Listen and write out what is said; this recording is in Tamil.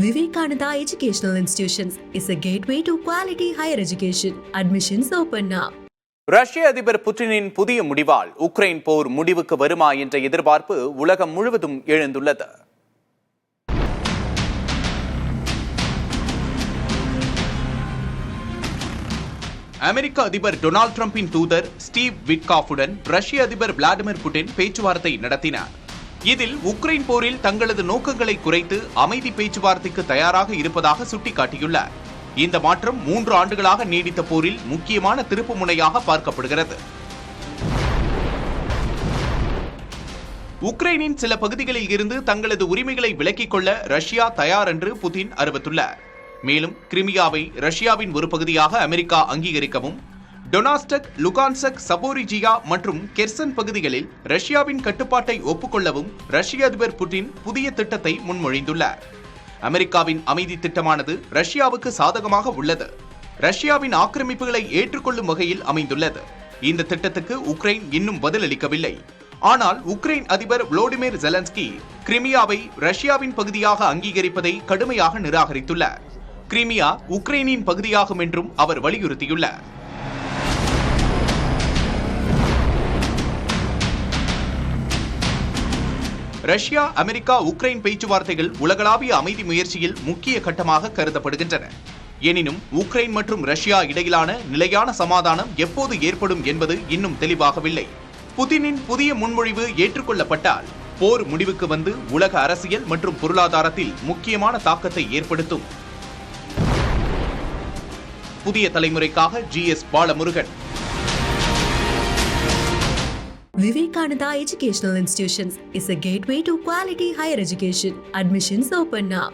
Vivekananda Educational Institutions is a gateway to quality higher education. Admissions open now. ரஷ்ய அதிபர் புட்டினின் புதிய முடிவால் உக்ரைன் போர் முடிவுக்கு வருமா என்ற எதிர்பார்ப்பு உலகம் முழுவதும் எழுந்துள்ளது. அமெரிக்க அதிபர் டொனால்ட் டிரம்பின் தூதர் ஸ்டீவ் விட்காஃபுடன் ரஷ்ய அதிபர் விளாடிமிர் புட்டின் பேச்சுவார்த்தை நடத்தினார். இதில் உக்ரைன் போரில் தங்களது நோக்கங்களை குறைத்து அமைதி பேச்சுவார்த்தைக்கு தயாராக இருப்பதாக சுட்டிக்காட்டியுள்ளார். இந்த மாற்றம் 3 ஆண்டுகளாக நீடித்த போரில் முக்கியமான திருப்பு முனையாக பார்க்கப்படுகிறது. உக்ரைனின் சில பகுதிகளில் இருந்து தங்களது உரிமைகளை விலக்கிக் கொள்ள ரஷ்யா தயார் என்று புதின் அறிவித்துள்ளார். மேலும் கிரிமியாவை ரஷ்யாவின் ஒரு பகுதியாக அமெரிக்கா அங்கீகரிக்கவும், டொனாஸ்டக், லுகான்ஸ்க், சபோரிஜியா மற்றும் கெர்சன் பகுதிகளில் ரஷ்யாவின் கட்டுப்பாட்டை ஒப்புக்கொள்ளவும் ரஷ்ய அதிபர் புட்டின் புதிய திட்டத்தை முன்மொழிந்துள்ளார். அமெரிக்காவின் அமைதி திட்டமானது ரஷ்யாவுக்கு சாதகமாக உள்ளது. ரஷ்யாவின் ஆக்கிரமிப்புகளை ஏற்றுக்கொள்ளும் வகையில் அமைந்துள்ளது. இந்த திட்டத்துக்கு உக்ரைன் இன்னும் பதிலளிக்கவில்லை. ஆனால் உக்ரைன் அதிபர் வோலோடிமிர் ஜெலன்ஸ்கி கிரிமியாவை ரஷ்யாவின் பகுதியாக அங்கீகரிப்பதை கடுமையாக நிராகரித்துள்ளார். கிரிமியா உக்ரைனின் பகுதியாகும் என்றும் அவர் வலியுறுத்தியுள்ளார். ரஷ்யா, அமெரிக்கா, உக்ரைன் பேச்சுவார்த்தைகள் உலகளாவிய அமைதி முயற்சியில் முக்கிய கட்டமாக கருதப்படுகின்றன. எனினும் உக்ரைன் மற்றும் ரஷ்யா இடையிலான நிலையான சமாதானம் எப்போது ஏற்படும் என்பது இன்னும் தெளிவாகவில்லை. புதினின் புதிய முன்மொழிவு ஏற்றுக்கொள்ளப்பட்டால் போர் முடிவுக்கு வந்து உலக அரசியல் மற்றும் பொருளாதாரத்தில் முக்கியமான தாக்கத்தை ஏற்படுத்தும். புதிய தலைமுறைக்காக GS Balamurugan. Vivekananda Educational Institutions is a gateway to quality higher education. Admissions open now.